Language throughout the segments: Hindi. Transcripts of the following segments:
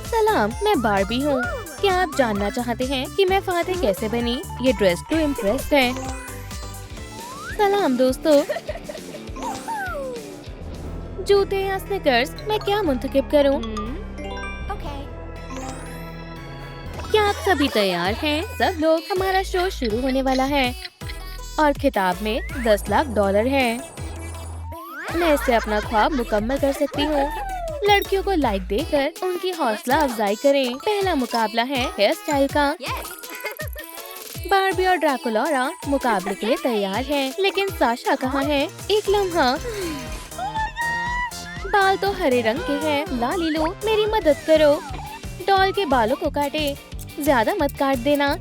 सलाम, मैं बार्बी हूँ। क्या आप जानना चाहते हैं कि मैं फातिह कैसे बनी? ये ड्रेस टू इम्प्रेस है। सलाम दोस्तों। जूते या स्निकर्स, मैं क्या मुंतखब करूँ? क्या आप सभी तैयार हैं? सब लोग, हमारा शो शुरू होने वाला है और खिताब में $10 लाख है। मैं इससे अपना ख्वाब मुकम्मल कर सकती हूँ। लड़कियों को लाइक देकर उनकी हौसला अफजाई करें। पहला मुकाबला है हेयर स्टाइल का। बार्बी और ड्रैकुलोरा मुकाबले के लिए तैयार हैं, लेकिन साशा कहाँ है? एक लम्हा। बाल तो हरे रंग के हैं। लालीलो, मेरी मदद करो। डॉल के बालों को काटे। ज्यादा मत काट देना।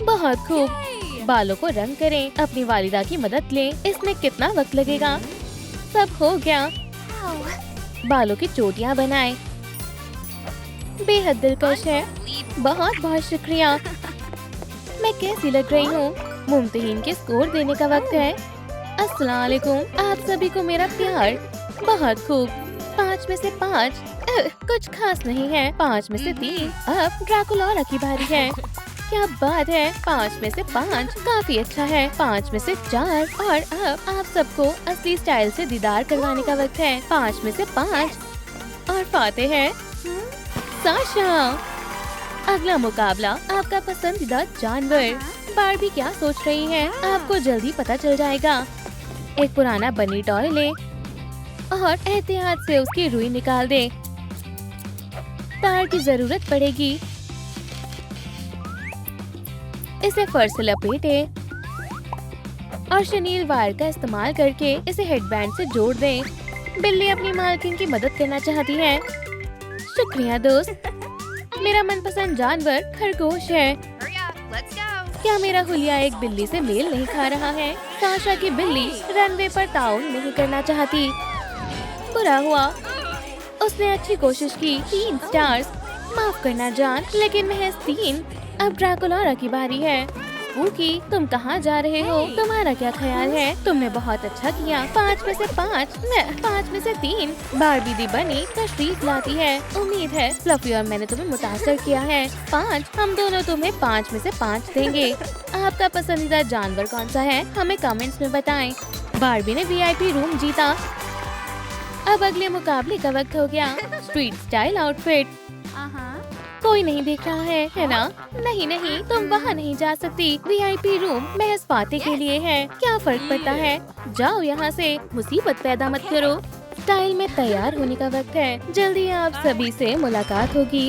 बहुत खूब। बालों को रंग करें। अपनी वालिदा की मदद लें। इसमें कितना वक्त लगेगा? सब हो गया। बालों की चोटियां बनाएं। बेहद दिलकश है। बहुत बहुत शुक्रिया। मैं कैसी लग रही हूँ? मुमतहिन के स्कोर देने का वक्त है। अस्सलाम वालेकुम। आप सभी को मेरा प्यार। बहुत खूब। 5 में से 5। कुछ खास नहीं है। 5 में से 3। अब ड्रैकुलोरा की बारी है। क्या बात है। 5 में से 5 काफी अच्छा है। 5 में से 4 और अब आप सबको असली स्टाइल से दीदार करवाने का वक्त है। 5 में से 5 और फातिह है साशा। अगला मुकाबला आपका पसंदीदा जानवर। बार्बी क्या सोच रही है? आपको जल्दी पता चल जाएगा। एक पुराना बनी टॉय ले और एहतियात से उसकी रुई निकाल दे। तार की जरूरत पड़ेगी। इसे फर से लपेटे और शनील वायर का इस्तेमाल करके इसे हेडबैंड से जोड़ दें। बिल्ली अपनी मालकिन की मदद करना चाहती है। शुक्रिया दोस्त। मेरा मनपसंद जानवर खरगोश है। क्या मेरा हुलिया एक बिल्ली से मेल नहीं खा रहा है? साशा की बिल्ली रनवे पर ताउन नहीं करना चाहती। बुरा हुआ। उसने अच्छी कोशिश की। 3 स्टार्स। माफ करना जान, लेकिन महज 3। अब ड्रैकुलोरा की बारी है। स्पूकी, तुम कहाँ जा रहे हो? तुम्हारा क्या ख्याल है? तुमने बहुत अच्छा किया। 5 में से 5। 5 में से 3। बार्बी दी बनी तशरीफ लाती है। उम्मीद है फ्लफी और मैंने तुम्हें मुतासर किया है। 5। हम दोनों तुम्हें 5 में से 5 देंगे। आपका पसंदीदा जानवर कौन सा है? हमें कमेंट्स में बताएं। बार्बी ने VIP रूम जीता। अब अगले मुकाबले का वक्त हो गया। Street style outfit. कोई नहीं देख रहा है ना? नहीं नहीं, तुम वहाँ नहीं जा सकती। VIP रूम महज फातिह के लिए है। क्या फर्क पड़ता है? जाओ यहाँ से। मुसीबत पैदा मत करो। स्टाइल में तैयार होने का वक्त है। जल्दी आप सभी से मुलाकात होगी।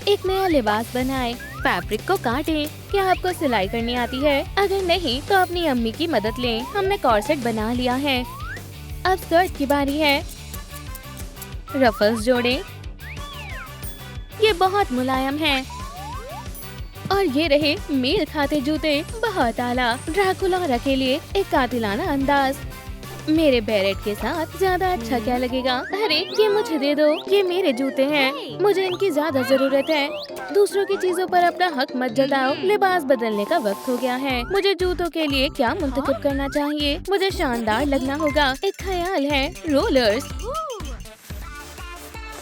एक नया लिबास बनाएं। फैब्रिक को काटें। क्या आपको सिलाई करनी आती है? अगर नहीं तो अपनी अम्मी की मदद लें। हमने कॉर्सेट बना लिया है। अब स्कर्ट की बारी है। रफल्स जोड़ें। ये बहुत मुलायम है। और ये रहे मेल खाते जूते। बहुत आला। ड्रैकुलोरा के लिए एक कातिलाना अंदाज। मेरे बैरेट के साथ ज्यादा अच्छा क्या लगेगा? अरे ये मुझे दे दो। ये मेरे जूते हैं। मुझे इनकी ज्यादा जरूरत है। दूसरों की चीजों पर अपना हक मत जताओ। लिबास बदलने का वक्त हो गया है। मुझे जूतों के लिए क्या मुंतखब करना चाहिए? मुझे शानदार लगना होगा। एक ख्याल है, रोलर्स।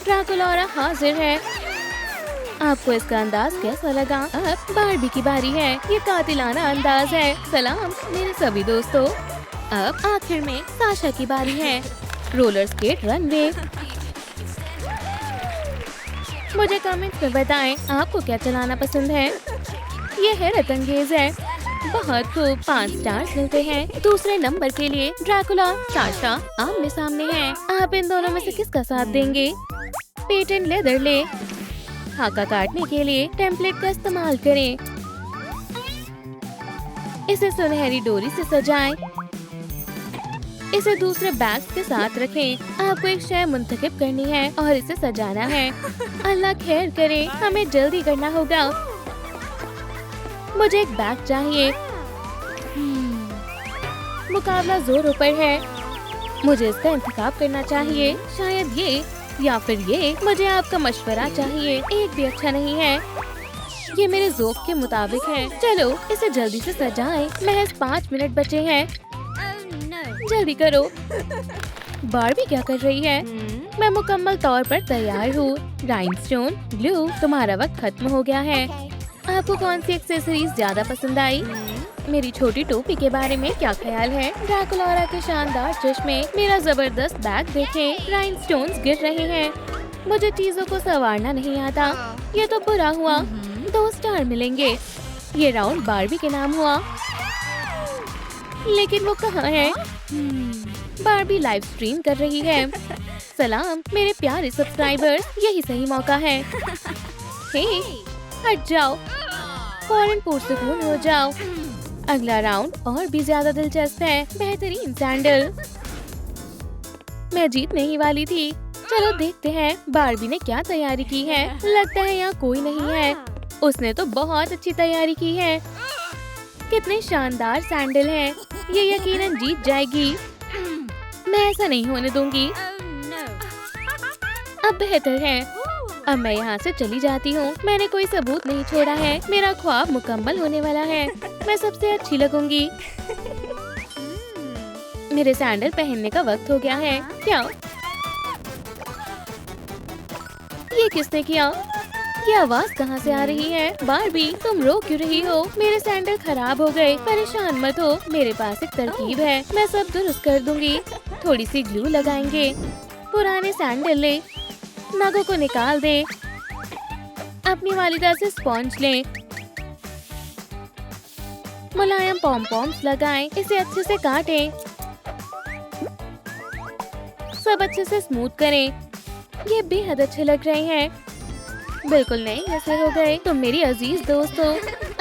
ड्रैकुलोरा हाजिर है। आपको इसका अंदाज कैसा लगा? अब बार्बी की बारी है। ये कातिलाना अंदाज है। सलाम मेरे सभी दोस्तों। अब आखिर में साशा की बारी है। Roller skate runway. मुझे कमेंट्स में बताएं आपको क्या चलाना पसंद है। ये हैरत अंगेज है। बहुत खूब। 5 स्टार्स मिलते हैं। दूसरे नंबर के लिए ड्रैकुला साशा आमने सामने हैं। आप इन दोनों में से किसका साथ देंगे? पेटेंट लेदर ले। हाका काटने के लिए टेम्पलेट का इस्तेमाल करें। इसे सुनहरी डोरी से सजाएं। इसे दूसरे बैग्स के साथ रखें। आपको एक शय मुंतखब करनी है और इसे सजाना है। अल्लाह खैर करे। हमें जल्दी करना होगा। मुझे एक बैग चाहिए। मुकाबला जोरों पर है। मुझे इसका इंतखाब करना चाहिए। शायद ये या फिर ये। मुझे आपका मशवरा चाहिए। एक भी अच्छा नहीं है। ये मेरे ज़ौक़ के मुताबिक है। चलो इसे जल्दी से सजाएं। महज 5 मिनट बचे हैं। जल्दी करो। बार्बी क्या कर रही है? मैं मुकम्मल तौर पर तैयार हूँ। राइनस्टोन, ग्लू, तुम्हारा वक्त खत्म हो गया है। आपको कौन सी एक्सेसरीज ज्यादा पसंद आई? मेरी छोटी टोपी के बारे में क्या ख्याल है? ड्रैकुला के शानदार चश्मे, मेरा जबरदस्त बैग देखें। राइनस्टोन्स गिर रहे हैं। मुझे चीजों को संवारना नहीं आता। ये तो बुरा हुआ। 2 स्टार मिलेंगे। ये राउंड बारबी के नाम हुआ। लेकिन वो कहाँ है? बारबी लाइव स्ट्रीम कर रही है। सलाम मेरे प्यारे सब्सक्राइबर्स, यही सही मौका है। हे, हट जाओ, फौरन पुरसुकून हो जाओ। अगला राउंड और भी ज्यादा दिलचस्प है। बेहतरीन सैंडल। मैं जीतने ही वाली थी। चलो देखते हैं बारबी ने क्या तैयारी की है। लगता है यहाँ कोई नहीं है। उसने तो बहुत अच्छी तैयारी की है। कितने शानदार सैंडल हैं। ये यकीनन जीत जाएगी। मैं ऐसा नहीं होने दूंगी। अब बेहतर है। अब मैं यहाँ से चली जाती हूँ। मैंने कोई सबूत नहीं छोड़ा है। मेरा ख्वाब मुकम्मल होने वाला है। मैं सबसे अच्छी लगूंगी। मेरे सैंडल पहनने का वक्त हो गया है। क्या ये किसने किया? ये आवाज कहाँ से आ रही है? बारबी तुम रो क्यों रही हो? मेरे सैंडल खराब हो गए। परेशान मत हो, मेरे पास एक तरकीब है। मैं सब दुरुस्त कर दूंगी। थोड़ी सी ग्लू लगाएंगे। पुराने सैंडल ले, नगों को निकाल दे। अपनी वालिदा से स्पॉन्ज ले। मुलायम पॉम पॉम्स लगाएं। इसे अच्छे से काटें। सब अच्छे से स्मूथ करें। ये बेहद अच्छे लग रहे हैं। बिल्कुल नहीं ऐसे हो गए। तुम मेरी अजीज दोस्त हो।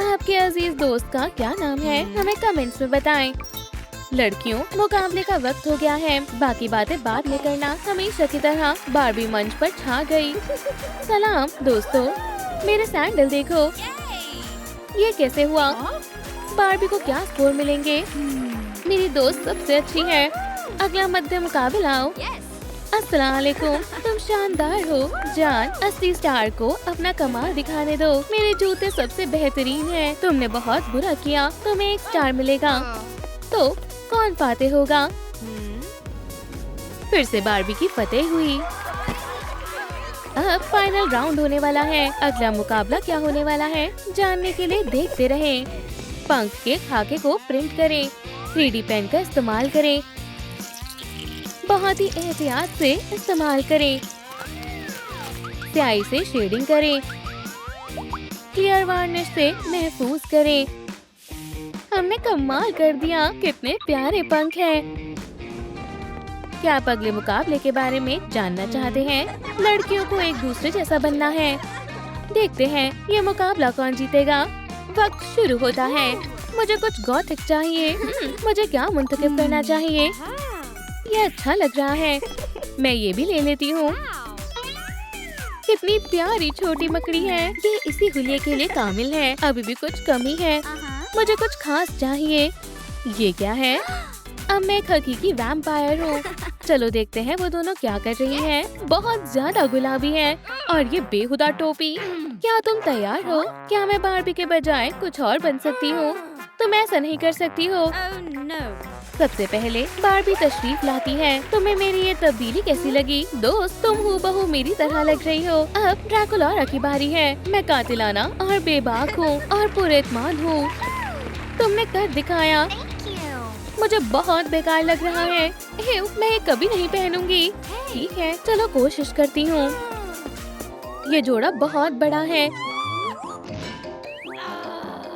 आपके अजीज दोस्त का क्या नाम है? हमें कमेंट्स में बताएं। लड़कियों, मुकाबले का वक्त हो गया है। बाकी बातें बाद में करना। हमेशा की तरह बारबी मंच पर छा गई। सलाम दोस्तों, मेरे सैंडल देखो। ये कैसे हुआ? बारबी को क्या स्कोर मिलेंगे? मेरी दोस्त सबसे अच्छी है। अगला मध्य मुकाबला आओ। अस्सलाम वालेकुम, तुम शानदार हो जान। 80 स्टार को अपना कमाल दिखाने दो। मेरे जूते सबसे बेहतरीन हैं। तुमने बहुत बुरा किया। तुम्हें 1 स्टार मिलेगा। तो कौन फातेह होगा? फिर से बारबी की फतेह हुई। अब फाइनल राउंड होने वाला है। अगला मुकाबला क्या होने वाला है जानने के लिए देखते रहें। पंख के खाके को प्रिंट करें। 3D पेन का इस्तेमाल करें। बहुत ही एहतियात से इस्तेमाल करें। स्याही से शेडिंग करें। क्लियर वार्निश से महफूज करें। हमने कमाल कर दिया। कितने प्यारे पंख हैं। क्या आप अगले मुकाबले के बारे में जानना चाहते हैं? लड़कियों को एक दूसरे जैसा बनना है। देखते हैं ये मुकाबला कौन जीतेगा। वक्त शुरू होता है। मुझे कुछ गॉथिक चाहिए। मुझे क्या मुंतखब करना चाहिए? ये अच्छा लग रहा है। मैं ये भी ले लेती हूँ। कितनी प्यारी छोटी मकड़ी है। ये इसी हुलिये के लिए कामिल है। अभी भी कुछ कमी है। मुझे कुछ खास चाहिए। ये क्या है? अब मैं एक हकीकी वैम्पायर हूँ। चलो देखते हैं वो दोनों क्या कर रही हैं। बहुत ज्यादा गुलाबी है। और ये बेहुदा टोपी। क्या तुम तैयार हो? क्या मैं बारबी के बजाय कुछ और बन सकती हूँ? तुम ऐसा नहीं कर सकती हो। सबसे पहले बारबी तशरीफ लाती है। तुम्हें मेरी ये तब्दीली कैसी लगी? दोस्त, तुम हूबहू मेरी तरह लग रही हो। अब ड्रैकुला की बारी है। मैं कातिलाना और बेबाक हूँ और पुरएतमाद हूँ। तुमने कर दिखाया। मुझे बहुत बेकार लग रहा है। मैं ये कभी नहीं पहनूंगी। ठीक है, चलो कोशिश करती हूँ। ये जोड़ा बहुत बड़ा है।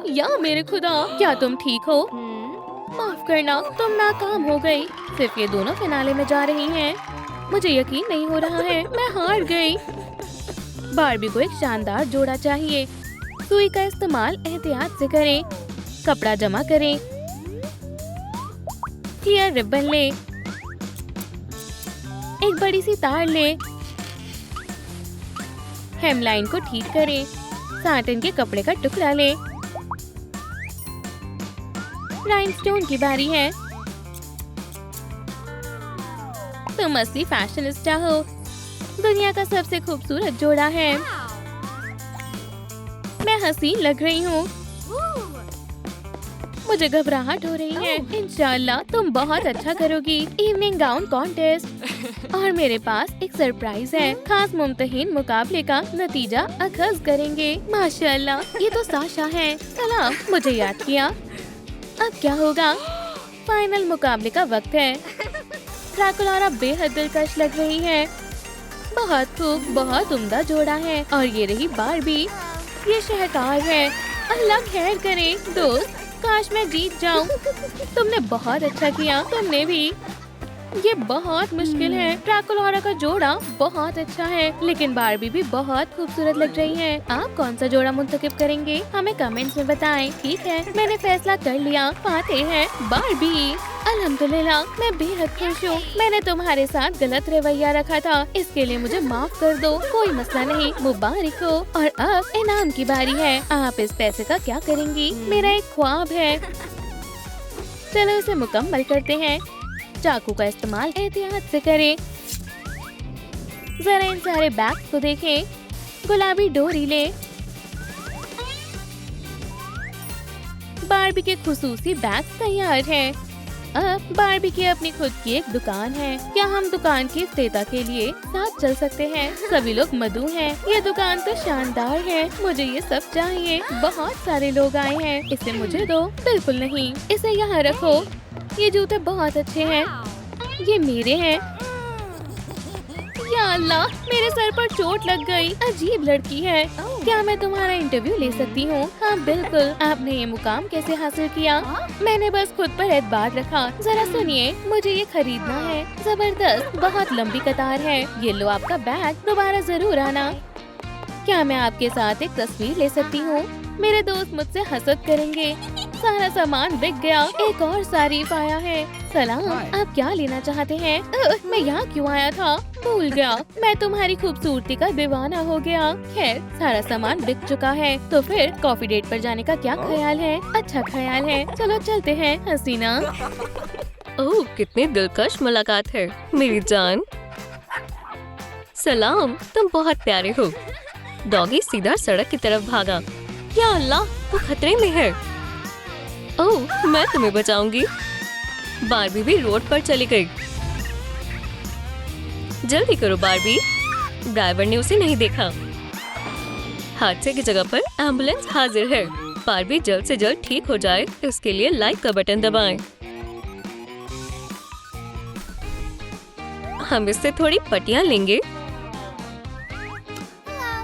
या मेरे खुदा, क्या तुम ठीक हो? माफ करना, तुम नाकाम हो गई। सिर्फ ये दोनों फिनाले में जा रही हैं। मुझे यकीन नहीं हो रहा है। मैं हार गई। बारबी को एक शानदार जोड़ा चाहिए। सुई का इस्तेमाल एहतियात से करें। कपड़ा जमा करें। क्लियर रिबन ले। एक बड़ी सी तार ले। हेमलाइन को ठीक करें। साटन के कपड़े का टुकड़ा ले। राइनस्टोन की बारी है। तुम असली फैशनिस्टा हो। दुनिया का सबसे खूबसूरत जोड़ा है। मैं हसीन लग रही हूँ। मुझे घबराहट हो रही है। इंशाल्लाह तुम बहुत अच्छा करोगी। इवनिंग गाउन कॉन्टेस्ट और मेरे पास एक सरप्राइज है। खास मुमतहिन मुकाबले का नतीजा अखज़ करेंगे। माशाल्लाह, ये तो साशा है। सलाम, मुझे याद किया। अब क्या होगा? फाइनल मुकाबले का वक्त है। ड्रैकुला बेहद दिलकश लग रही है। बहुत खूब, बहुत उम्दा जोड़ा है। और ये रही बारबी, ये शाहकार है। अल्लाह खैर करे दोस्त, काश मैं जीत जाऊं। तुमने बहुत अच्छा किया, तुमने भी। ये बहुत मुश्किल है। ड्रैकुला का जोड़ा बहुत अच्छा है, लेकिन बारबी भी बहुत खूबसूरत लग रही है। आप कौन सा जोड़ा मुंतखब करेंगे? हमें कमेंट्स में बताएं। ठीक है, मैंने फैसला कर लिया। पाते हैं बारबी। अल्हम्दुलिल्लाह, मैं बेहद खुश हूँ। मैंने तुम्हारे साथ गलत रवैया रखा था, इसके लिए मुझे माफ कर दो। कोई मसला नहीं, मुबारक हो। और अब इनाम की बारी है। आप इस पैसे का क्या करेंगी? मेरा एक ख्वाब है। चलो इसे मुकम्मल करते हैं। चाकू का इस्तेमाल एहतियात से करें। जरा इन सारे बैग्स को देखें। गुलाबी डोरी ले। बारबी के खुसूसी बैग्स तैयार हैं। अब बारबी की अपनी खुद की एक दुकान है। क्या हम दुकान की इफ्तिताह के लिए साथ चल सकते हैं? सभी लोग मदऊ हैं। ये दुकान तो शानदार है। मुझे ये सब चाहिए। बहुत सारे लोग आए हैं। इसे मुझे दो। बिल्कुल नहीं, इसे यहाँ रखो। ये जूते बहुत अच्छे हैं। ये मेरे हैं। या अल्लाह, मेरे सर पर चोट लग गई। अजीब लड़की है। क्या मैं तुम्हारा इंटरव्यू ले सकती हूँ? हाँ बिल्कुल। आपने ये मुकाम कैसे हासिल किया? मैंने बस खुद पर एतबार रखा। जरा सुनिए, मुझे ये खरीदना है। जबरदस्त, बहुत लंबी कतार है। ये लो आपका बैग, दोबारा जरूर आना। क्या मैं आपके साथ एक तस्वीर ले सकती हूँ? मेरे दोस्त मुझसे हसद करेंगे। सारा सामान बिक गया। एक और सारीफ आया है। सलाम, आप क्या लेना चाहते हैं? मैं यहाँ क्यों आया था? भूल गया। मैं तुम्हारी खूबसूरती का दीवाना हो गया। खैर, सारा सामान बिक चुका है। तो फिर कॉफी डेट पर जाने का क्या ख्याल है? अच्छा ख्याल है। चलो चलते हैं हसीना। ओह, कितनी दिलकश मुलाकात है मेरी जान। सलाम, तुम बहुत प्यारे हो। डॉगी सीधा सड़क की तरफ भागा। या अल्लाह, वो खतरे में है। ओह, मैं तुम्हें बचाऊंगी। बारबी भी रोड पर चली गई। जल्दी करो बारबी। ड्राइवर ने उसे नहीं देखा। हादसे की जगह पर एम्बुलेंस हाजिर है। बारबी जल्द से जल्द ठीक हो जाए, इसके लिए लाइक का बटन दबाएं। हम इससे थोड़ी पट्टियां लेंगे।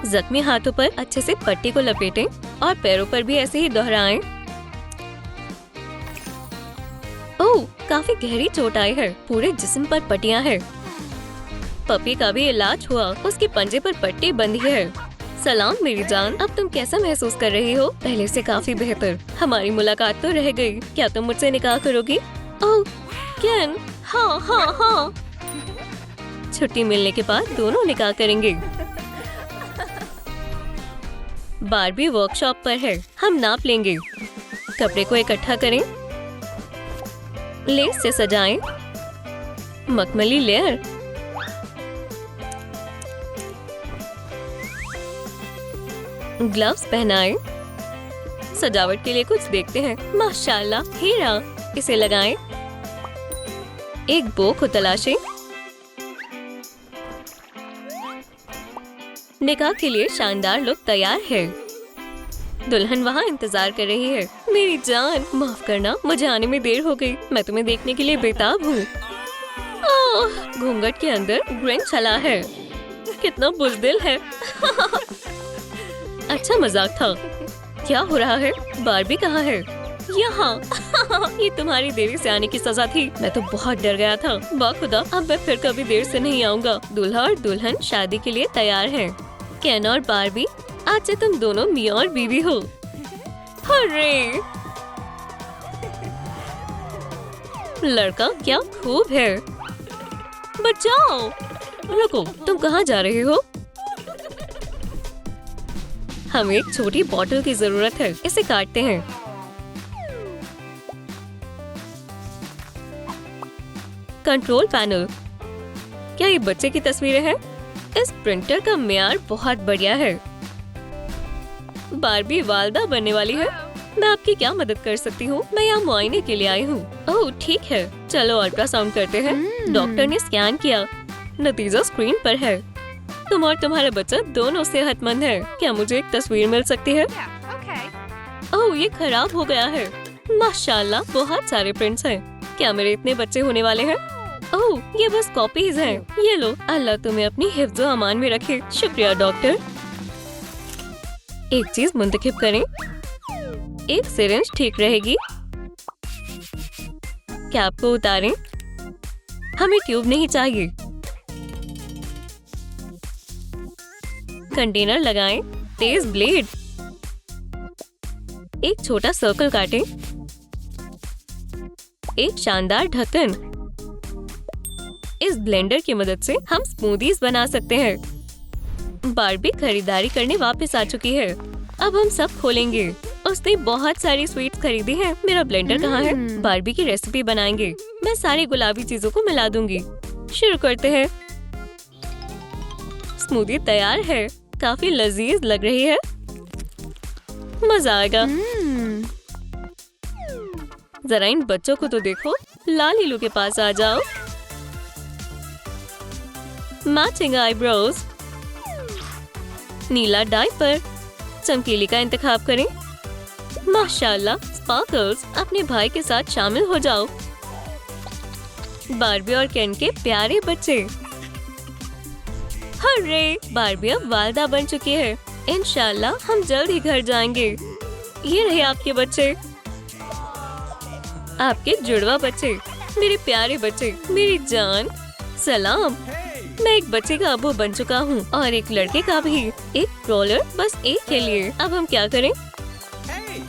जख्मी हाथों पर अच्छे से पट्टी को लपेटें और पैरों पर भी ऐसे ही दोहराएं। ओह, काफी गहरी चोट आई है। पूरे जिस्म पर पट्टियां हैं। पपी का भी इलाज हुआ। उसके पंजे पर पट्टी बंधी है। सलाम मेरी जान, अब तुम कैसा महसूस कर रही हो? पहले से काफी बेहतर। हमारी मुलाकात तो रह गई। क्या तुम मुझसे निकाह करोगी? ओह केन, हाँ हाँ हाँ। छुट्टी मिलने के बाद दोनों निकाह करेंगे। बारबी वर्कशॉप पर है। हम नाप लेंगे। कपड़े को इकट्ठा करें। लेस से सजाएं। मखमली लेयर। ग्लव्स पहनाएं। सजावट के लिए कुछ देखते हैं। माशाल्लाह, हीरा। इसे लगाएं। एक बो को तलाशें। निकाह के लिए शानदार लुक तैयार है। दुल्हन वहाँ इंतजार कर रही है। मेरी जान, माफ करना, मुझे आने में देर हो गई। मैं तुम्हें देखने के लिए बेताब हूँ। घूंघट के अंदर ग्रेन चला है। कितना बुज़दिल है। अच्छा मजाक था। क्या हो रहा है? बारबी कहाँ है? यहाँ। ये तुम्हारी देरी से आने की सजा थी। मैं तो बहुत डर गया था। बाखुदा, अब मैं फिर कभी देर से नहीं आऊंगा। दूल्हा और दुल्हन शादी के लिए तैयार हैं। केन और बारबी, आज से तुम दोनों मियाँ और बीवी हो। हर्रे! लड़का क्या खूब है। बचाओ! रुको, तुम कहाँ जा रहे हो? हमें एक छोटी बॉटल की जरूरत है। इसे काटते हैं। Control panel. क्या ये बच्चे की तस्वीरें हैं? इस प्रिंटर का मियार बहुत बढ़िया है। बारबी वालदा बनने वाली है। मैं आपकी क्या मदद कर सकती हूँ? मैं यहाँ मुआयने के लिए आई हूँ। ओह ठीक है, चलो अल्ट्रासाउंड करते हैं। डॉक्टर ने स्कैन किया, नतीजा स्क्रीन पर है। तुम और तुम्हारा बच्चा दोनों सेहतमंद है। क्या मुझे एक तस्वीर मिल सकती है? ओह ये खराब हो गया है। माशाल्लाह बहुत सारे प्रिंट्स हैं। क्या मेरे इतने बच्चे होने वाले हैं? ओह ये बस कॉपीज हैं। ये लो, अल्लाह तुम्हें अपनी हिफ्ज़ व अमान में रखे। शुक्रिया डॉक्टर। एक चीज मुंतखब करें, एक सिरिंज ठीक रहेगी। कैप को उतारें, हमें ट्यूब नहीं चाहिए। कंटेनर लगाएं, तेज ब्लेड, एक छोटा सर्कल काटें, एक शानदार ढक्कन। इस ब्लेंडर की मदद से हम स्मूदीज बना सकते हैं। बारबी खरीदारी करने वापस आ चुकी है। अब हम सब खोलेंगे। उसने बहुत सारी स्वीट्स खरीदी हैं। मेरा ब्लेंडर कहाँ है? बारबी की रेसिपी बनाएंगे। मैं सारी गुलाबी चीजों को मिला दूंगी। शुरू करते हैं। स्मूदी तैयार है। काफी लजीज लग रही है। मजा आएगा। जरा इन बच्चों को तो देखो। लालीलू के पास आ जाओ। मैचिंग आईब्रोज, नीला डायपर, चमकीली का इंतखाब करें। माशाल्लाह स्पार्कल्स, अपने भाई के साथ शामिल हो जाओ। बारबी और केन के प्यारे बच्चे। हर्रे, बारबी अब वालिदा बन चुकी है। इंशाल्लाह हम जल्द ही घर जाएंगे। ये रहे आपके बच्चे, आपके जुड़वा बच्चे, मेरे प्यारे बच्चे, मेरी जान। सलाम, मैं एक बच्चे का अबू बन चुका हूँ और एक लड़के का भी। एक रोलर बस एक के लिए। अब हम क्या करें?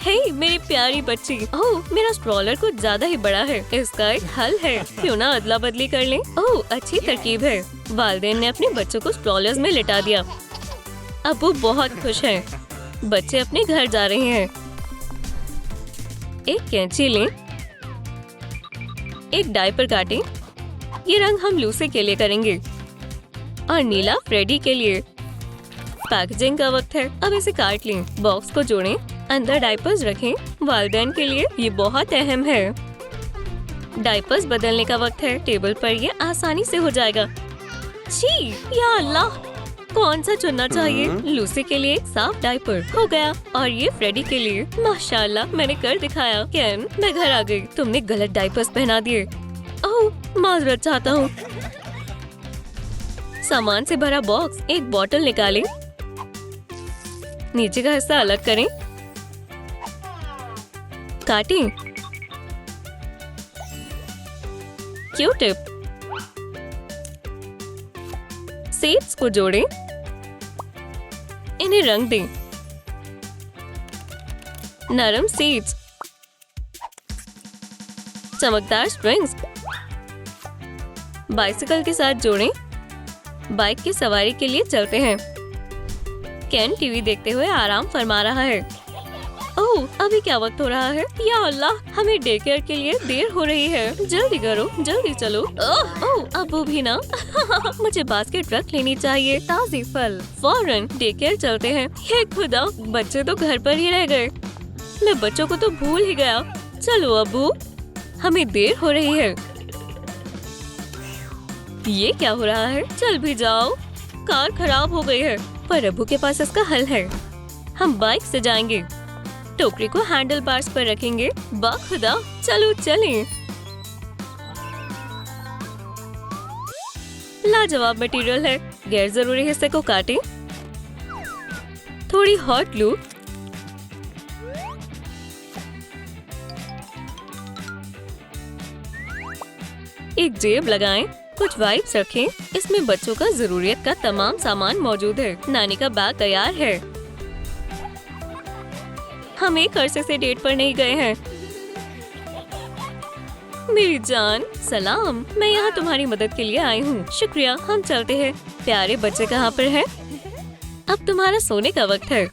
हे मेरी प्यारी बच्ची। ओह मेरा स्ट्रॉलर कुछ ज्यादा ही बड़ा है। इसका एक हल है, क्यों ना अदला बदली कर लें? ओह अच्छी तरकीब है। वालिदैन ने अपने बच्चों को स्ट्रॉलर्स में लिटा दिया। अब वो बहुत खुश हैं। बच्चे अपने घर जा रहे हैं। एक कैंची लें, एक डायपर काटें। ये रंग हम लूसी के लिए करेंगे और नीला फ्रेडी के लिए। पैकेजिंग का वक्त है। अब इसे काट लें। बॉक्स को जोड़ें, अंदर डायपर्स रखें। वालिदैन के लिए ये बहुत अहम है। डायपर्स बदलने का वक्त है। टेबल पर ये आसानी से हो जाएगा। छी, या अल्लाह, कौन सा चुनना चाहिए? लूसी के लिए एक साफ डायपर हो गया और ये फ्रेडी के लिए। माशाल्लाह मैंने कर दिखाया। केन, मैं घर आ गई। तुमने गलत डायपर्स पहना दिए। ओह माजरत चाहता हूँ। सामान से भरा बॉक्स, एक बोतल निकालें। नीचे का हिस्सा अलग करें, काटें। क्यू-टिप, सीड्स को जोड़ें, इन्हें रंग दें। नरम सीड्स, चमकदार स्ट्रिंग्स, बाइसिकल के साथ जोड़ें। बाइक की सवारी के लिए चलते हैं। केन टीवी देखते हुए आराम फरमा रहा है। ओह अभी क्या वक्त हो रहा है? या अल्लाह, हमें डे केयर के लिए देर हो रही है। जल्दी करो, जल्दी चलो। ओह अब वो भी ना। मुझे बास्केट रख लेनी चाहिए। ताज़ी फल। फौरन डे केयर चलते हैं। हे खुदा, बच्चे तो घर पर ही रह गए। मैं बच्चों को तो भूल ही गया। चलो अब्बू, हमें देर हो रही है। ये क्या हो रहा है? चल भी जाओ, कार खराब हो गई है। पर अब्बू के पास इसका हल है। हम बाइक से जाएंगे। टोकरी को हैंडल बार्स पर रखेंगे। बाखुदा, चलो चलें। लाजवाब मटेरियल है। गैर जरूरी हिस्से को काटें। थोड़ी हॉट ग्लू, एक जेब लगाएं। कुछ वाइप्स रखें। इसमें बच्चों का जरूरियत का तमाम सामान मौजूद है। नानी का बैग तैयार है। हम एक अरसे से डेट पर नहीं गए हैं। मेरी जान, सलाम, मैं यहाँ तुम्हारी मदद के लिए आई हूँ। शुक्रिया, हम चलते हैं। प्यारे बच्चे कहाँ पर हैं? अब तुम्हारा सोने का वक्त है।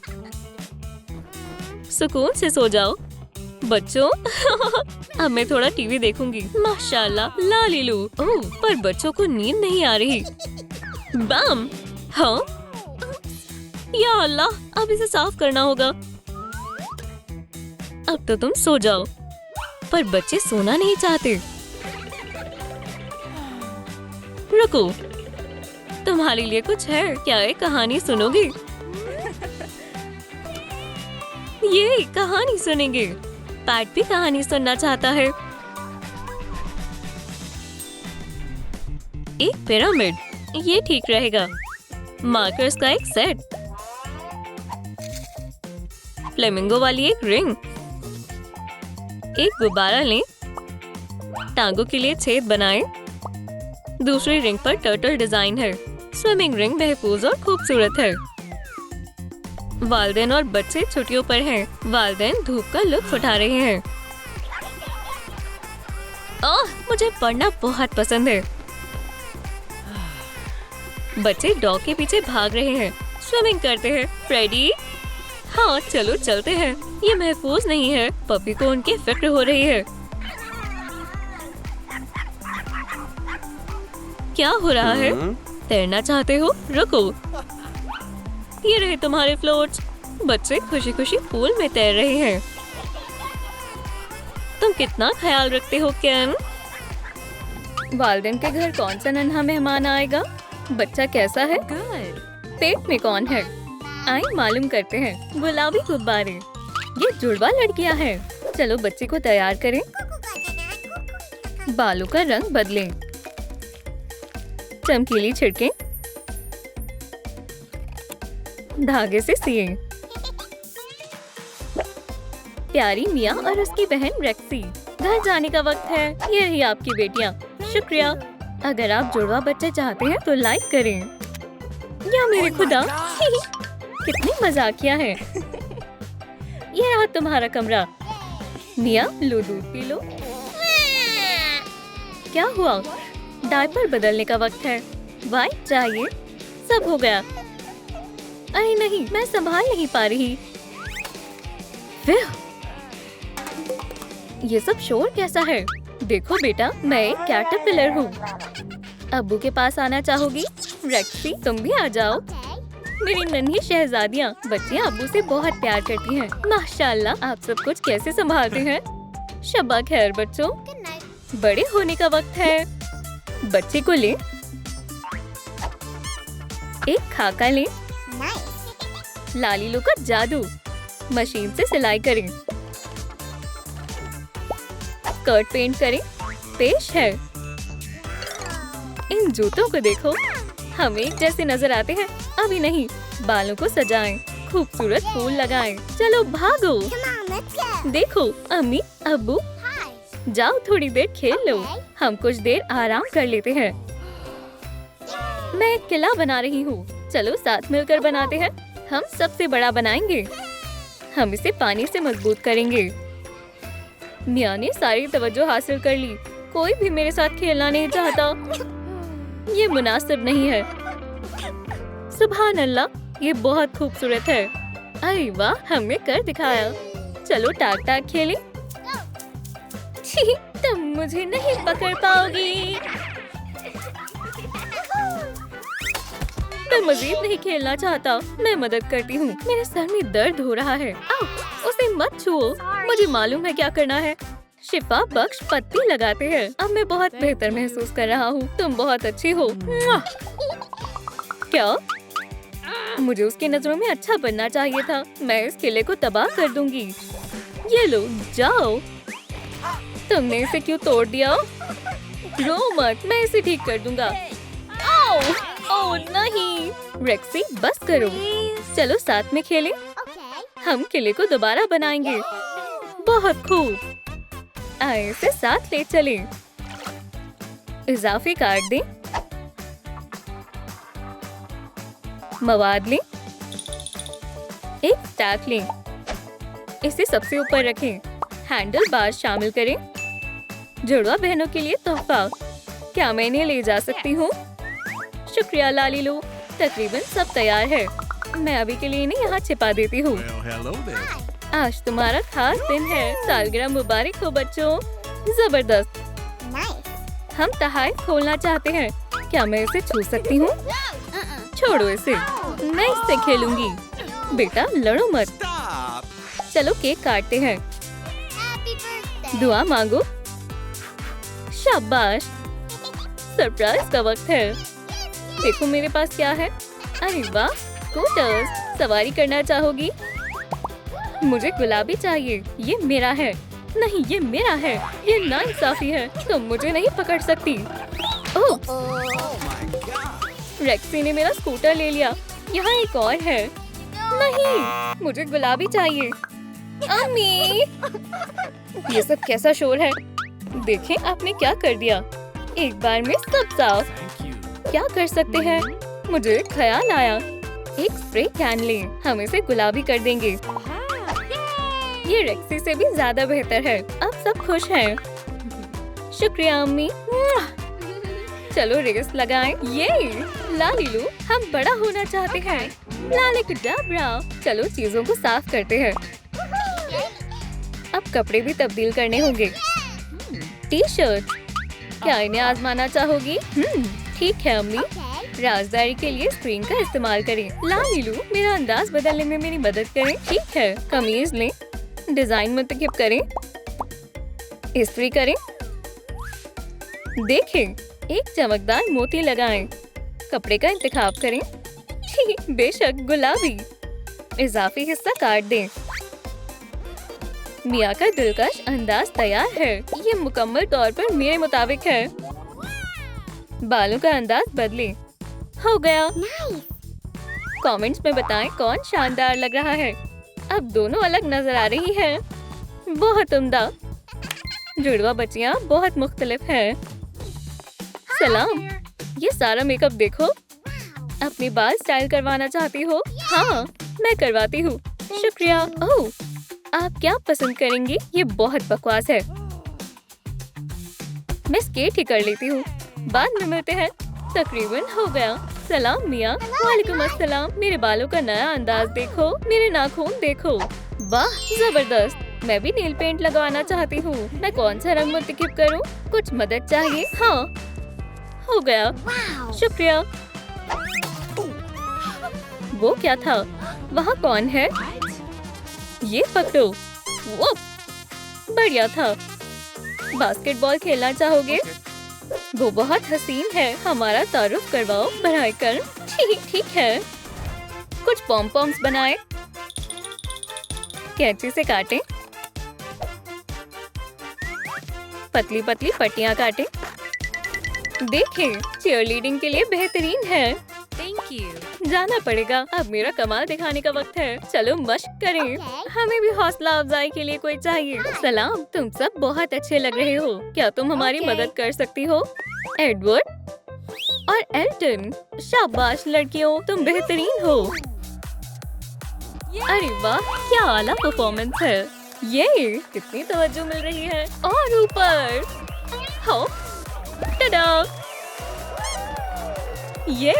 सुकून से सो जाओ बच्चों। अब मैं थोड़ा टीवी देखूंगी। माशाल्लाह, लालीलू। ओह, पर बच्चों को नींद नहीं आ रही। बम! हाँ? या अल्लाह, अब इसे साफ करना होगा। अब तो तुम सो जाओ। पर बच्चे सोना नहीं चाहते। रुको, तुम्हारे लिए कुछ है क्या? एक कहानी सुनोगी? ये कहानी सुनेंगे। पैट भी कहानी सुनना चाहता है। एक पिरामिड, ये ठीक रहेगा। मार्कर्स का एक सेट, फ्लेमिंगो वाली एक रिंग, एक गुब्बारा लें, टांगों के लिए छेद बनाएं। दूसरी रिंग पर टर्टल डिजाइन है। स्विमिंग रिंग महफूज और खूबसूरत है। वालिदैन और बच्चे छुट्टियों पर हैं। वालिदैन धूप का लुत्फ उठा रहे हैं। मुझे पढ़ना बहुत पसंद है। बच्चे डॉग के पीछे भाग रहे हैं। स्विमिंग करते हैं। फ्रेडी, हाँ चलो चलते हैं। ये महफूज नहीं है। पपी को उनकी फिक्र हो रही है। क्या हो रहा है? तैरना चाहते हो? रुको, ये रहे तुम्हारे फ्लोट्स। बच्चे खुशी खुशी पूल में तैर रहे हैं। तुम कितना ख्याल रखते हो केन? वालिदैन के घर कौन सा नन्हा मेहमान आएगा? बच्चा कैसा है? पेट में कौन है? आइए मालूम करते हैं। गुलाबी गुब्बारे, ये जुड़वा लड़कियां हैं। चलो बच्चे को तैयार करें। बालों का रंग बदलें। चमकीली छिड़कें। धागे से सिएं। प्यारी मिया और उसकी बहन रेक्सी, घर जाने का वक्त है। ये रही आपकी बेटियां। शुक्रिया। अगर आप जुड़वा बच्चे चाहते हैं तो लाइक करें। या मेरे खुदा, कितनी मजाकिया है। ये रहा तुम्हारा कमरा। मिया, लो दूध पी लो। क्या हुआ? डायपर बदलने का वक्त है। वाइप चाहिए? सब हो गया। अरे नहीं, मैं संभाल नहीं पा रही। ये सब शोर कैसा है? देखो बेटा, मैं एक कैटरपिलर हूँ। अब्बू के पास आना चाहोगी? रेक्सी, तुम भी आ जाओ। मेरी नन्ही शहजादियाँ, बच्चियाँ अब्बू से बहुत प्यार करती हैं। माशाल्लाह, आप सब कुछ कैसे संभालते हैं? शब्बा खैर बच्चों, बड़े होने का वक्त है। बच्चे को ले, एक खाका ले। लालीलो का जादू, मशीन से सिलाई करें, स्कर्ट पेंट करें। पेश है। इन जूतों को देखो, हम एक जैसे नजर आते हैं। अभी नहीं, बालों को सजाएं, खूबसूरत फूल लगाएं। चलो भागो। देखो अम्मी, अब्बू, जाओ थोड़ी देर खेल लो। हम कुछ देर आराम कर लेते हैं। मैं एक किला बना रही हूँ। चलो साथ मिलकर बनाते हैं। हम सबसे बड़ा बनाएंगे। हम इसे पानी से मजबूत करेंगे। मिया ने सारी तवज्जो हासिल कर ली। कोई भी मेरे साथ खेलना नहीं चाहता। ये मुनासिब नहीं है। सुभान अल्लाह, ये बहुत खूबसूरत है। अरे वाह, हमने कर दिखाया। चलो टाक टाक खेलें। तुम मुझे नहीं पकड़ पाओगी। मैं मजीद नहीं खेलना चाहता। मैं मदद करती हूँ। मेरे सर में दर्द हो रहा है। आओ, उसे मत छुओ। मुझे मालूम है क्या करना है। शिफा बख्श पत्ती लगाते हैं। अब मैं बहुत बेहतर महसूस कर रहा हूँ। तुम बहुत अच्छी हो। क्या? मुझे उसकी नजरों में अच्छा बनना चाहिए था। मैं इस किले को तबाह कर दूंगी। ये लो, जाओ। तुमने इसे क्यों तोड़ दिया? रो मत, मैं इसे ठीक कर दूंगा। ओह नहीं, रेक्सी बस करो। चलो साथ में खेलें। हम किले को दोबारा बनाएंगे। बहुत खूब। आए इसे साथ ले चलें। इजाफी काट दें। मवाद लें। एक स्टैक लें। इसे सबसे ऊपर रखें। हैंडल बार शामिल करें। जुड़वा बहनों के लिए तोहफा। क्या मैं इन्हें ले जा सकती हूँ? शुक्रिया लालीलो, तकरीबन सब तैयार है। मैं अभी के लिए इन्हें यहाँ छिपा देती हूँ। आज तुम्हारा खास दिन है। सालगिरह मुबारक हो बच्चों। जबरदस्त। हम तहाइफ खोलना चाहते हैं। क्या मैं इसे छू सकती हूँ? छोड़ो इसे, मैं इससे खेलूंगी। बेटा लड़ो मत। चलो केक काटते हैं। दुआ मांगो। शाबाश, सरप्राइज का वक्त है। देखो मेरे पास क्या है। अरे वाह, स्कूटर्स। सवारी करना चाहोगी? मुझे गुलाबी चाहिए। ये मेरा है। नहीं, ये मेरा है। ये नाइंसाफी है। तुम मुझे नहीं पकड़ सकती। ओह, रेक्सी ने मेरा स्कूटर ले लिया। यहाँ एक और है। नहीं, मुझे गुलाबी चाहिए। अम्मी, ये सब कैसा शोर है? देखें आपने क्या कर दिया। एक बार में सब साफ। क्या कर सकते हैं? मुझे ख्याल आया, एक स्प्रे कैन लें। हम इसे गुलाबी कर देंगे। ये रेक्सी से भी ज्यादा बेहतर है। अब सब खुश हैं। शुक्रिया अम्मी। चलो रेस लगाएं। ये लालीलू, हम बड़ा होना चाहते हैं। लालिकुडाब्रा। चलो चीजों को साफ करते हैं। अब कपड़े भी तब्दील करने होंगे। टी शर्ट, क्या इन्हें आजमाना चाहोगी? ठीक है अम्मी। राजदारी के लिए स्क्रीन का इस्तेमाल करें। लालीलू, मेरा अंदाज बदलने में मेरी मदद करें। ठीक है, कमीज लें, डिजाइन मुंतखब करें, इस्त्री करें। देखें, एक चमकदार मोती लगाएं। कपड़े का इंतखाब करें। बेशक गुलाबी। इजाफी हिस्सा काट दें। मिया का दिलकश अंदाज तैयार है। ये मुकम्मल तौर पर मेरे मुताबिक है। बालों का अंदाज बदलें। हो गया। कमेंट्स में बताएं कौन शानदार लग रहा है। अब दोनों अलग नजर आ रही हैं। बहुत उम्दा। जुड़वा बच्चियां बहुत मुख्तलिफ हैं। सलाम, ये सारा मेकअप देखो। अपने बाल स्टाइल करवाना चाहती हो? हाँ, मैं करवाती हूँ। शुक्रिया। ओह, आप क्या पसंद करेंगी? ये बहुत बकवास है। मैं स्केट ही कर लेती हूँ। बाद में मिलते हैं। तकरीबन हो गया। सलाम मिया। वालेकुम अस्सलाम। मेरे बालों का नया अंदाज देखो। मेरे नाखून देखो। वाह, जबरदस्त। मैं भी नेल पेंट लगवाना चाहती हूँ। मैं कौन सा रंग मुंतखब करूँ? कुछ मदद चाहिए? हाँ, हो गया। शुक्रिया। वो क्या था? वहाँ कौन है? ये पकड़ो। वो बढ़िया था। बास्केटबॉल खेलना चाहोगे? वो बहुत हसीन है। हमारा तारुफ करवाओ बढ़ाई कर। ठीक है। कुछ पॉम पॉम्स बनाए। कैंची से काटें। पतली पतली पट्टियां काटें। देखें, चीयरलीडिंग के लिए बेहतरीन है। Thank you. जाना पड़ेगा। अब मेरा कमाल दिखाने का वक्त है। चलो मश्क करें। हमें भी हौसला अफजाई के लिए कोई चाहिए। सलाम, तुम सब बहुत अच्छे लग रहे हो। क्या तुम हमारी मदद कर सकती हो? एडवर्ड और एल्टन। शाबाश लड़कियों, तुम बेहतरीन हो। अरे वाह, क्या आला परफॉर्मेंस है। ये कितनी तवज्जो मिल रही है। और ऊपर हो, टडा। ये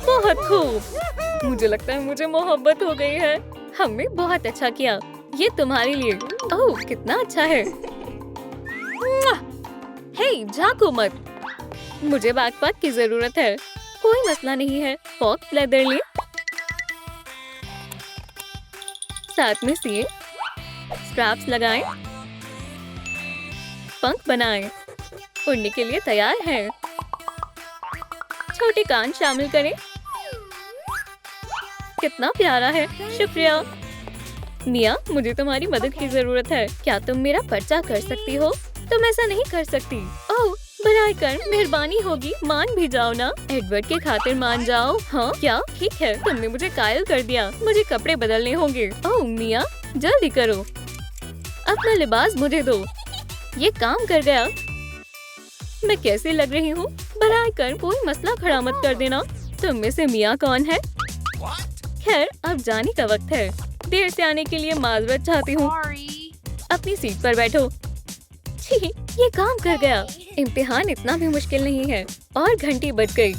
बहुत खूब। मुझे लगता है मुझे मोहब्बत हो गई है। हमने बहुत अच्छा किया। ये तुम्हारे लिए। ओह, कितना अच्छा है। हे, झांको मत। मुझे बैकपैक की जरूरत है। कोई मसला नहीं है। फॉक्स लेदर ले। साथ में सिए, स्ट्रैप्स लगाएं, पंख बनाएं। उड़ने के लिए तैयार हैं। छोटे कान शामिल करें। कितना प्यारा है। शुक्रिया। मिया, मुझे तुम्हारी मदद की जरूरत है। क्या तुम मेरा पर्चा कर सकती हो? तुम ऐसा नहीं कर सकती। ओह, बराए कर, मेहरबानी होगी। मान भी जाओ ना। एडवर्ड के खातिर मान जाओ। हाँ क्या? ठीक है, तुमने मुझे कायल कर दिया। मुझे कपड़े बदलने होंगे। ओह मिया, जल्दी करो। अपना लिबास मुझे दो। ये काम कर गया। मैं कैसी लग रही हूँ? बराए कर, कोई मसला खड़ा मत कर देना। तुम में से मिया कौन है? खैर, अब जाने का वक्त है। देर से आने के लिए माजरत चाहती हूँ। अपनी सीट पर बैठो। छी, ये काम कर गया। इम्तिहान इतना भी मुश्किल नहीं है। और घंटी बज गई।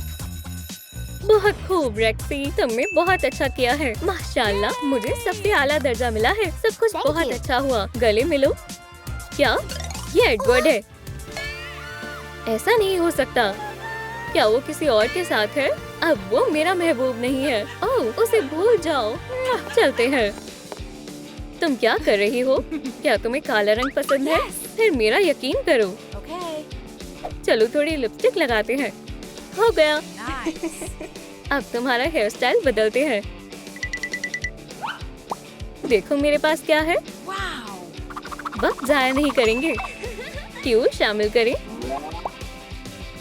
बहुत खूब रेक्सी, तुमने बहुत अच्छा किया है। माशाल्लाह, मुझे सबसे आला दर्जा मिला है। सब कुछ बहुत अच्छा हुआ। गले मिलो। क्या? ये एडवर्ड है। ऐसा नहीं हो सकता। क्या वो किसी और के साथ है? अब वो मेरा महबूब नहीं है। ओह, उसे भूल जाओ। चलते हैं। तुम क्या कर रही हो? क्या तुम्हें काला रंग पसंद है? फिर मेरा यकीन करो। चलो थोड़ी लिपस्टिक लगाते हैं। हो गया। अब तुम्हारा हेयर स्टाइल बदलते हैं। देखो मेरे पास क्या है। वक्त जाया नहीं करेंगे। क्यों शामिल करें।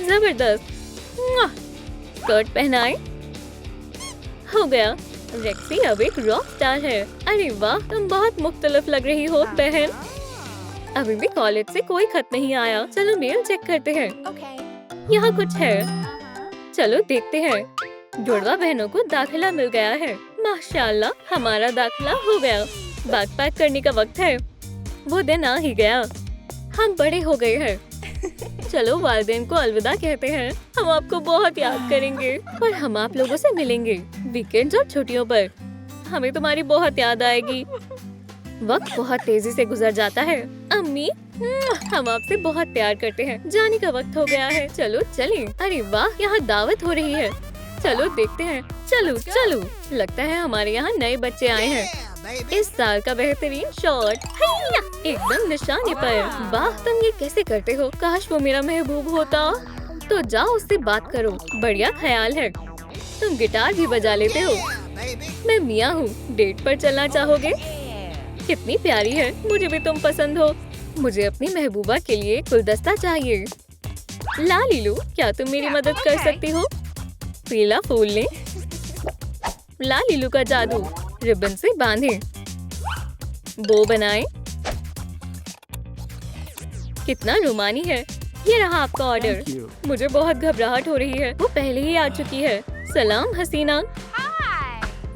जबरदस्त। स्कर्ट पहनाए। हो गया। रेक्सी अब एक रॉक स्टार है। अरे वाह, तुम बहुत मुख्तलिफ लग रही हो बहन। अभी भी कॉलेज से कोई खत नहीं आया। चलो मेल चेक करते हैं। यहाँ कुछ है। चलो देखते हैं। जुड़वा बहनों को दाखिला मिल गया है। माशाल्लाह, हमारा दाखिला हो गया। बैग पैक करने का वक्त है। वो दिन आ ही गया। हम बड़े हो गए हैं। चलो वालिदैन को अलविदा कहते हैं। हम आपको बहुत याद करेंगे और हम आप लोगों से मिलेंगे वीकेंड्स और छुट्टियों पर। हमें तुम्हारी बहुत याद आएगी। वक्त बहुत तेजी से गुजर जाता है। अम्मी, हम आपसे बहुत प्यार करते हैं। जाने का वक्त हो गया है। चलो चलें। अरे वाह, यहाँ दावत हो रही है। चलो देखते हैं। चलो चलो, लगता है हमारे यहाँ नए बच्चे आए हैं। इस साल का बेहतरीन शॉट, एकदम निशाने पर। वाह, तुम ये कैसे करते हो। काश वो मेरा महबूब होता। तो जाओ उससे बात करो। बढ़िया ख्याल है। तुम गिटार भी बजा लेते हो। मैं मिया हूँ। डेट पर चलना चाहोगे। कितनी प्यारी है। मुझे भी तुम पसंद हो। मुझे अपनी महबूबा के लिए गुलदस्ता चाहिए। लालीलू, क्या तुम मेरी मदद कर सकती हो। पीला फूल ले। लालीलू का जादू। रिबन से बांधे। बो बनाए। कितना रोमानी है। ये रहा आपका ऑर्डर। मुझे बहुत घबराहट हो रही है। वो पहले ही आ चुकी है। सलाम हसीना।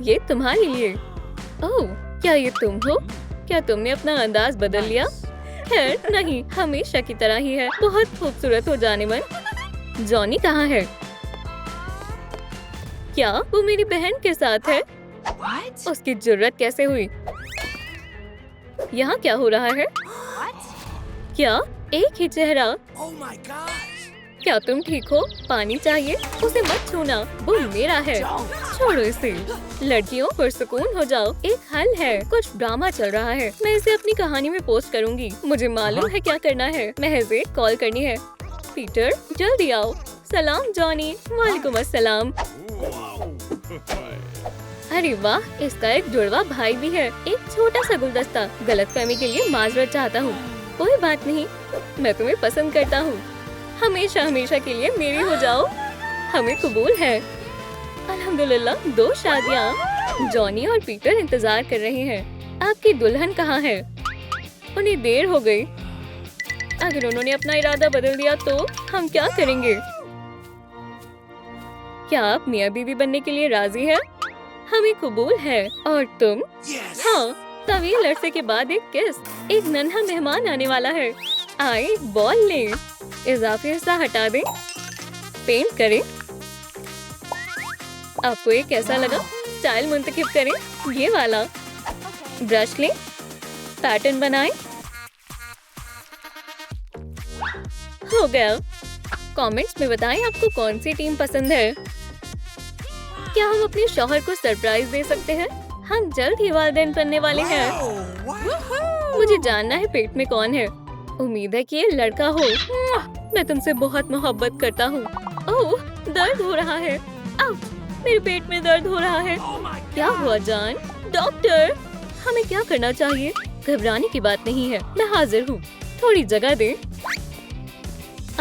ये तुम्हारे लिए। ओह, क्या ये तुम हो। क्या तुमने अपना अंदाज बदल लिया। खैर नहीं, हमेशा की तरह ही है। बहुत खूबसूरत हो जाने मन। जॉनी कहाँ है। क्या वो मेरी बहन के साथ है। उसकी जुर्रत कैसे हुई। यहाँ क्या हो रहा है। क्या एक ही चेहरा। क्या तुम ठीक हो। पानी चाहिए। उसे मत छूना, वो मेरा है। छोड़ो इसे। लड़कियों पुरसुकून हो जाओ। एक हल है। कुछ ड्रामा चल रहा है। मैं इसे अपनी कहानी में पोस्ट करूंगी। मुझे मालूम है क्या करना है। महज एक कॉल करनी है। पीटर, जल्दी आओ। सलाम जॉनी। वालेकुम अस्सलाम। अरे वाह, इसका एक जुड़वा भाई भी है। एक छोटा सा गुलदस्ता। गलतफहमी के लिए माजरत चाहता हूँ। कोई बात नहीं, मैं तुम्हें पसंद करता हूँ। हमेशा हमेशा के लिए मेरी हो जाओ। हमें कबूल है। अल्हम्दुलिल्लाह, 2 शादियाँ। जॉनी और पीटर इंतजार कर रहे हैं। आपकी दुल्हन कहाँ है। उन्हें देर हो गई। अगर उन्होंने अपना इरादा बदल दिया तो हम क्या करेंगे। क्या आप मियाँ बीवी बनने के लिए राजी है। हमें कबूल है। और तुम। हाँ, तवील अरसे के बाद एक किस। एक नन्हा मेहमान आने वाला है। आए, बॉल लें। इजाफी हिस्सा हटा दें। पेंट करें। आपको ये कैसा लगा। स्टाइल मुंतखब करें। ये वाला। ब्रश लें। पैटर्न बनाएं। हो गया। कमेंट्स में बताएं आपको कौन सी टीम पसंद है। क्या हम अपने शौहर को सरप्राइज दे सकते हैं। हम जल्द ही वालिदैन बनने वाले हैं। मुझे जानना है पेट में कौन है। उम्मीद है कि ये लड़का हो। मैं तुमसे बहुत मोहब्बत करता हूँ। ओह, दर्द हो रहा है। मेरे पेट में दर्द हो रहा है। क्या हुआ जान। डॉक्टर, हमें क्या करना चाहिए। घबराने की बात नहीं है। मैं हाजिर हूँ। थोड़ी जगह दे।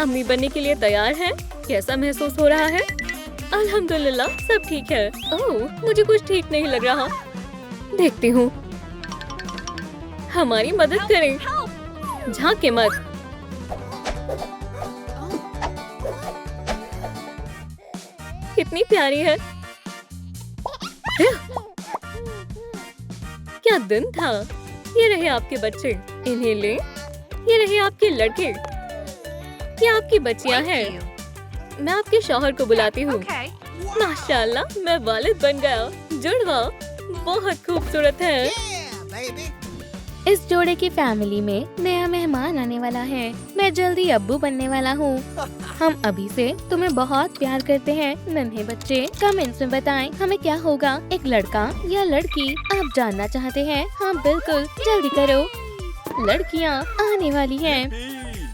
अम्मी बनने के लिए तैयार है। कैसा महसूस हो रहा है। अल्हम्दुलिल्लाह, सब ठीक है। ओह, मुझे कुछ ठीक नहीं लग रहा। देखती हूँ। हमारी मदद करें। झांके मत। कितनी प्यारी है। क्या दिन था। ये रहे आपके बच्चे। इन्हें ले। ये रहे आपके लड़के। ये आपकी बच्चियां हैं। मैं आपके शौहर को बुलाती हूँ। माशाल्लाह, मैं वालिद बन गया। जुड़वा बहुत खूबसूरत है। इस जोड़े की फैमिली में नया मेहमान आने वाला है। मैं जल्दी अब्बू बनने वाला हूँ। हम अभी से तुम्हें बहुत प्यार करते हैं। नन्हे बच्चे, कमेंट्स में बताएं हमें क्या होगा, एक लड़का या लड़की। आप जानना चाहते हैं। हाँ बिल्कुल, जल्दी करो। लड़कियाँ आने वाली हैं।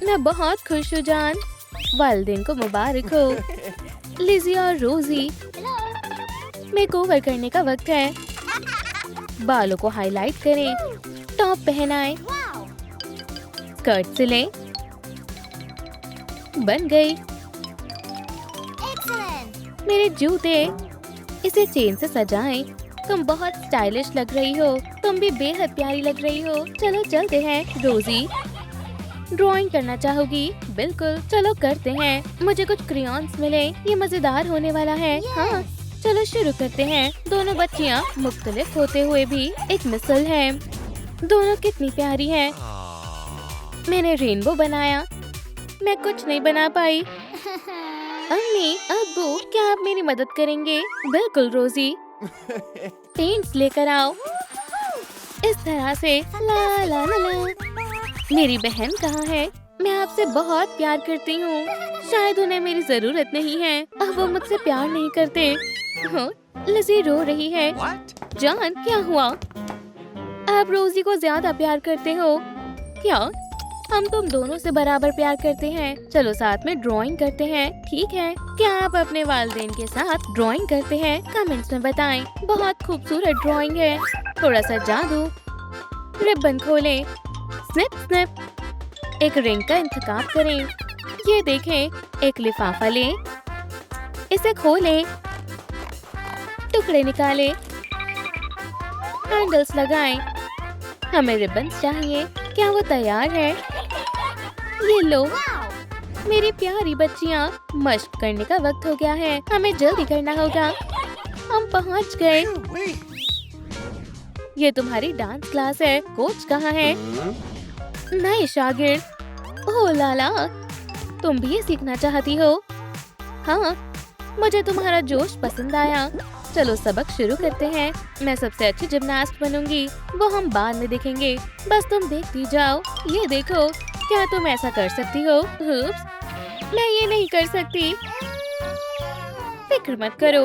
मैं बहुत खुश हूँ जान। वालिदैन को मुबारक हो। लिज़ी और रोजी, मेकओवर करने का वक्त है। बालों को हाईलाइट करें, टॉप पहनाएं, स्कर्ट सिलें। बन गई। मेरे जूते, इसे चेन से सजाएं। तुम बहुत स्टाइलिश लग रही हो। तुम भी बेहद प्यारी लग रही हो। चलो चलते हैं। रोजी, ड्राइंग करना चाहोगी? बिल्कुल, चलो करते हैं। मुझे कुछ क्रेयॉन्स मिले, ये मजेदार होने वाला है। हाँ, चलो शुरू करते हैं। दोनों बच्चियाँ मुख्तलिफ होते हुए भी एक मिसल हैं। दोनों कितनी प्यारी हैं। मैंने रेनबो बनाया, मैं कुछ नहीं बना पाई। अम्मी, अब्बू, क्या आप मेरी मदद करेंगे? बिल्कुल रोजी, पेंट्स लेकर आओ। इस तरह से ला ला ला ला। मेरी बहन कहाँ है? मैं आपसे बहुत प्यार करती हूँ। शायद उन्हें मेरी जरूरत नहीं है। अब वो मुझसे प्यार नहीं करते। हाँ, लिज़ी रो रही है। जान, क्या हुआ? आप रोजी को ज्यादा प्यार करते हो क्या? हम तुम दोनों से बराबर प्यार करते हैं। चलो साथ में ड्राइंग करते हैं, ठीक है? क्या आप अपने वालिदैन के साथ ड्राइंग करते हैं? कमेंट्स में बताएं। बहुत खूबसूरत ड्राइंग है। थोड़ा सा जादू। रिबन खोलें, स्निप स्निप। एक रिंग का इंतखाब करें। ये देखें, एक लिफाफा लें, इसे खोलें, टुकड़े निकालें, हैंडल्स लगाएं। हमें रिबन्स चाहिए। क्या वो तैयार है? ये लो। मेरी प्यारी बच्चियाँ, मश्क करने का वक्त हो गया है। हमें जल्दी करना होगा। हम पहुँच गए। ये तुम्हारी डांस क्लास है। कोच कहाँ है? नए शागिर्द। ओह लाला, तुम भी ये सीखना चाहती हो? हाँ, मुझे तुम्हारा जोश पसंद आया। चलो सबक शुरू करते हैं। मैं सबसे अच्छी जिम्नास्ट बनूंगी, वो हम बाद में देखेंगे। बस तुम देखती जाओ। ये देखो, क्या तुम ऐसा कर सकती हो? मैं ये नहीं कर सकती। फिक्र मत करो,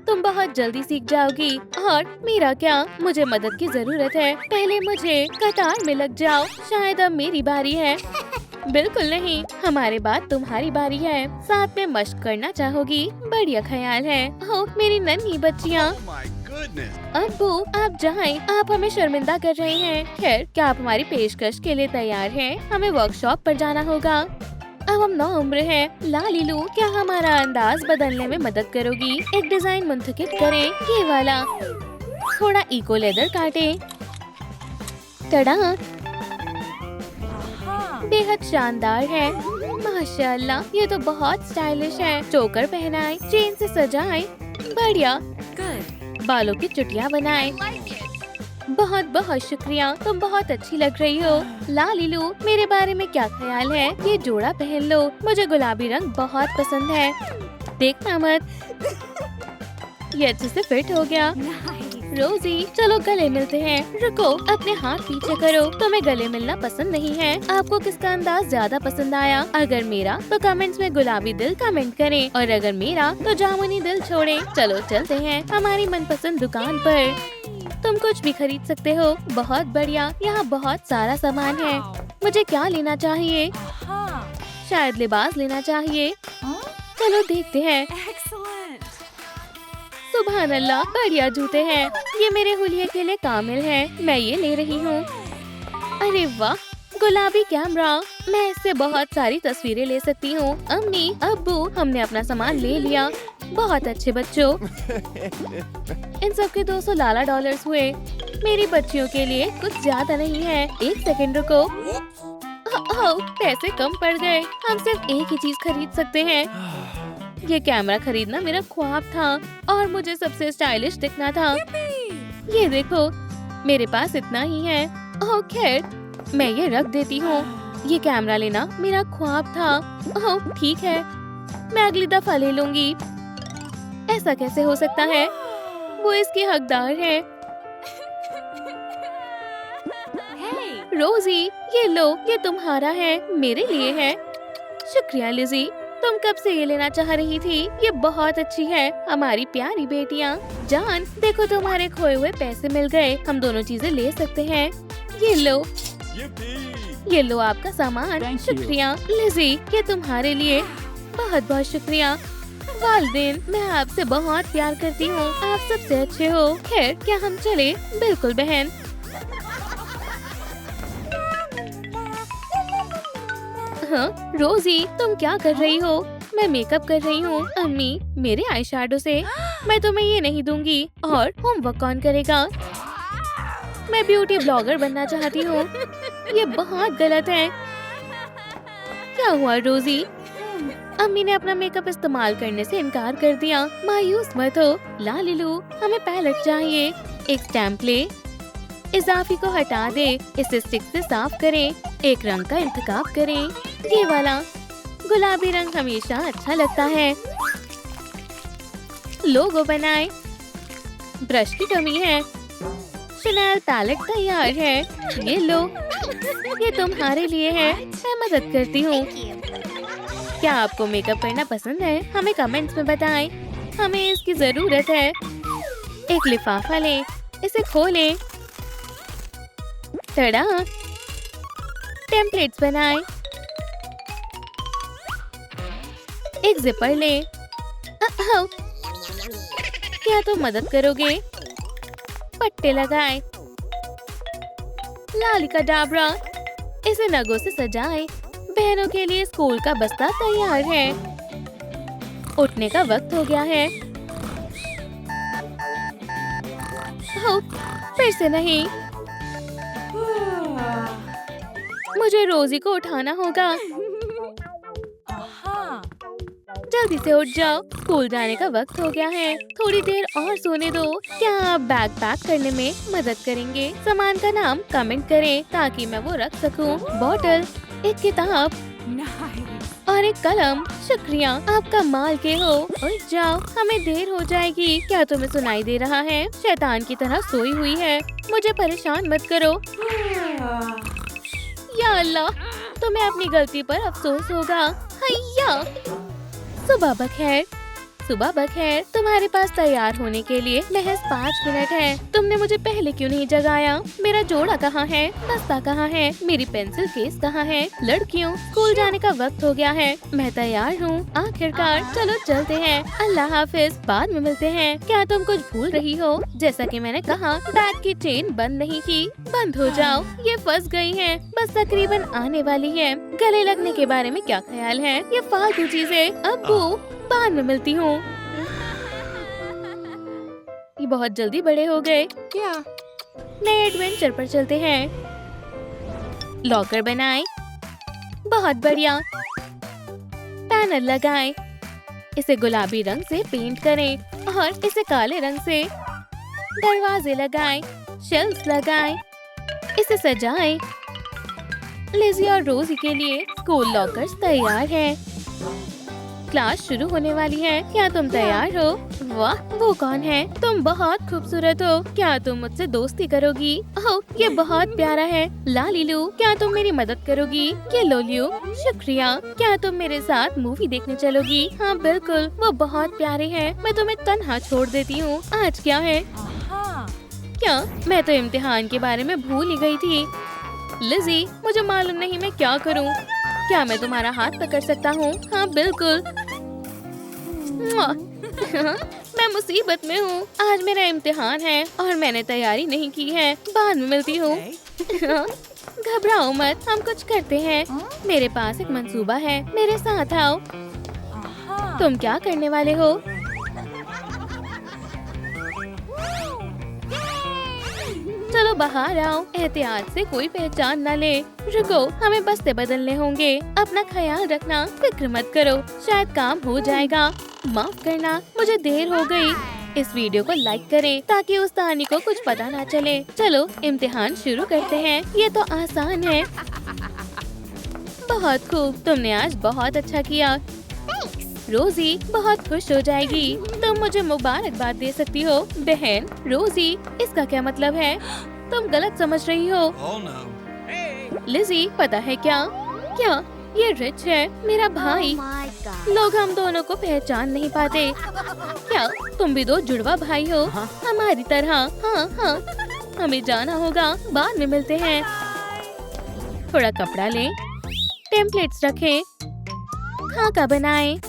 तुम बहुत जल्दी सीख जाओगी। और मेरा क्या, मुझे मदद की जरूरत है। पहले मुझे कतार में लग जाओ। शायद अब मेरी बारी है। बिल्कुल नहीं, हमारे बाद तुम्हारी बारी है। साथ में मश्क करना चाहोगी? बढ़िया ख्याल है। ओह मेरी नन्ही बच्चियाँ। अब्बू, आप जाएं, आप हमें शर्मिंदा कर रहे हैं। खैर, क्या आप हमारी पेशकश के लिए तैयार हैं? हमें वर्कशॉप पर जाना होगा। अब हम 9 उम्र हैं। लालीलू, क्या हमारा अंदाज बदलने में मदद करोगी? एक डिजाइन मुंतखब करें, ये वाला। थोड़ा इको लेदर काटें। टड़ा, बेहद शानदार है। माशाल्लाह, ये तो बहुत स्टाइलिश है। चोकर पहनाएं, चेन से सजाएं। बढ़िया। बालों की चुटिया बनाएं। बहुत बहुत शुक्रिया, तुम बहुत अच्छी लग रही हो। लालीलू, मेरे बारे में क्या ख्याल है? ये जोड़ा पहन लो, मुझे गुलाबी रंग बहुत पसंद है। देखना मत, ये अच्छे से फिट हो गया। रोजी, चलो गले मिलते हैं। रुको, अपने हाथ पीछे करो। तुम्हें गले मिलना पसंद नहीं है? आपको किसका अंदाज ज्यादा पसंद आया? अगर मेरा, तो कमेंट्स में गुलाबी दिल कमेंट करें, और अगर मेरा, तो जामुनी दिल छोड़ें। चलो चलते हैं हमारी मनपसंद दुकान पर। तुम कुछ भी खरीद सकते हो। बहुत बढ़िया, यहाँ बहुत सारा सामान है। मुझे क्या लेना चाहिए? शायद लिबास लेना चाहिए। चलो देखते हैं। सुभान अल्लाह, बढ़िया जूते हैं। ये मेरे हुलिये के लिए कामिल है। मैं ये ले रही हूँ। अरे वाह, गुलाबी कैमरा। मैं इससे बहुत सारी तस्वीरें ले सकती हूँ। अम्मी, अब्बू, हमने अपना सामान ले लिया। बहुत अच्छे बच्चों। इन सब के 200 लाला डॉलर्स हुए। मेरी बच्चियों के लिए कुछ ज्यादा नहीं है। एक सेकंड रुको। पैसे कम पड़ गए। हम सिर्फ एक ही चीज खरीद सकते हैं। ये कैमरा खरीदना मेरा ख्वाब था, और मुझे सबसे स्टाइलिश दिखना था। ये देखो, मेरे पास इतना ही है। ओह खैर, मैं ये रख देती हूँ। ये कैमरा लेना मेरा ख्वाब था। ओह ठीक है, मैं अगली दफा ले लूंगी। ऐसा कैसे हो सकता है? वो इसकी हकदार है। रोजी, ये लो, ये तुम्हारा है, मेरे लिए है। शुक्रिया लिज़ी, तुम कब से ये लेना चाह रही थी? ये बहुत अच्छी है। हमारी प्यारी बेटियाँ। जान, देखो तुम्हारे खोए हुए पैसे मिल गए। हम दोनों चीजें ले सकते हैं। ये लो। ये लो आपका सामान। Thank you. शुक्रिया लिज़ी, ये तुम्हारे लिए। बहुत बहुत शुक्रिया। वालदेन, मैं आपसे बहुत प्यार करती हूँ। आप सबसे अच्छे हो। खैर, क्या हम चले? बिल्कुल बहन। हाँ, रोजी, तुम क्या कर रही हो? मैं मेकअप कर रही हूँ। अम्मी, मेरे आई शैडो से मैं तुम्हें ये नहीं दूंगी। और होमवर्क कौन करेगा? मैं ब्यूटी ब्लॉगर बनना चाहती हूँ। ये बहुत गलत है। क्या हुआ रोजी? अम्मी ने अपना मेकअप इस्तेमाल करने से इनकार कर दिया। मायूस मत हो लालिलू, हमें पैलेट चाहिए। एक स्टैम्प ले, इजाफी को हटा दे, इसे स्टिक से साफ करें। एक रंग का इंतखाब करें। ये वाला गुलाबी रंग हमेशा अच्छा लगता है। लोगो बनाए। ब्रश की कमी है। शनेल पैलेट तैयार है। ये लो, ये तुम्हारे लिए है। मैं मदद करती हूँ। क्या आपको मेकअप करना पसंद है? हमें कमेंट्स में बताएं। हमें इसकी जरूरत है। एक लिफाफा लें, इसे खोलें। टड़ा! टेम्पलेट्स बनाएं। एक जिपर लें। अहो! क्या तुम मदद करोगे? पट्टे लगाएं। लाली का डाबरा, इसे नगों से सजाएं। बहनों के लिए स्कूल का बस्ता तैयार है। उठने का वक्त हो गया है। हो, फिर से नहीं। मुझे रोजी को उठाना होगा। जल्दी से उठ जाओ, स्कूल जाने का वक्त हो गया है। थोड़ी देर और सोने दो। क्या आप बैग पैक करने में मदद करेंगे? सामान का नाम कमेंट करें ताकि मैं वो रख सकूं। बॉटल, एक किताब और एक कलम। शुक्रिया, आप कमाल के हो। उठ जाओ, हमें देर हो जाएगी। क्या तुम्हें सुनाई दे रहा है? शैतान की तरह सोई हुई है। मुझे परेशान मत करो। या अल्लाह, तुम्हें अपनी गलती पर अफसोस होगा। हैया! सुबह बखैर। सुबह बखैर। तुम्हारे पास तैयार होने के लिए महज 5 मिनट है। तुमने मुझे पहले क्यों नहीं जगाया? मेरा जोड़ा कहाँ है? बस्ता कहाँ है? मेरी पेंसिल केस कहाँ है? लड़कियों, स्कूल जाने का वक्त हो गया है। मैं तैयार हूँ। आखिरकार, चलो चलते हैं। अल्लाह हाफिज, बाद में मिलते हैं। क्या तुम कुछ भूल रही हो? जैसा कि मैंने कहा, बैग की चेन बंद नहीं की। बंद हो जाओ, ये फंस गई है। बस तकरीबन आने वाली है। गले लगने के बारे में क्या ख्याल है? ये फालतू चीजें। अब्बू, बाद में मिलती हूँ। ये बहुत जल्दी बड़े हो गए। क्या? नए एडवेंचर पर चलते हैं। लॉकर बनाएं। बहुत बढ़िया। पैनल लगाएं। इसे गुलाबी रंग से पेंट करें और इसे काले रंग से। दरवाजे लगाएं। शेल्फ लगाएं। इसे सजाएं। लिज़ी और रोजी के लिए स्कूल लॉकर्स तैयार हैं। क्लास शुरू होने वाली है। क्या तुम तैयार हो? वाह, वो कौन है? तुम बहुत खूबसूरत हो। क्या तुम मुझसे दोस्ती करोगी? ओह, ये बहुत प्यारा है। लालिलू, क्या तुम मेरी मदद करोगी? ये लोलियो, शुक्रिया। क्या तुम मेरे साथ मूवी देखने चलोगी? हाँ बिल्कुल, वो बहुत प्यारे हैं। मैं तुम्हें तन्हा छोड़ देती हूँ। आज क्या है? क्या? मैं तो इम्तिहान के बारे में भूल ही गई थी। लिज़ी, मुझे मालूम नहीं मैं क्या करूँ। क्या मैं तुम्हारा हाथ पकड़ सकता हूँ? हाँ बिल्कुल। मैं मुसीबत में हूँ। आज मेरा इम्तिहान है और मैंने तैयारी नहीं की है। बाद में मिलती हूँ। घबराओ मत, हम कुछ करते हैं। मेरे पास एक मंसूबा है। मेरे साथ आओ। तुम क्या करने वाले हो? चलो बाहर आओ। एहतियात से कोई पहचान न ले। रुको, हमें बस्ते बदलने होंगे। अपना ख्याल रखना, फिक्र मत करो, शायद काम हो जाएगा। माफ करना, मुझे देर हो गई। इस वीडियो को लाइक करें ताकि उस कहानी को कुछ पता ना चले। चलो इम्तिहान शुरू करते हैं। ये तो आसान है। बहुत खूब, तुमने आज बहुत अच्छा किया। रोजी बहुत खुश हो जाएगी। तुम मुझे मुबारकबाद दे सकती हो। बहन रोजी, इसका क्या मतलब है? तुम गलत समझ रही हो। लिज़ी, पता है क्या? क्या? ये रिच है, मेरा भाई। लोग हम दोनों को पहचान नहीं पाते। क्या तुम भी दो जुड़वा भाई हो? हमारी तरह। हाँ हाँ, हमें जाना होगा। बाद में मिलते हैं। थोड़ा कपड़ा लें, टेम्पलेट्स रखें, खाका बनाएं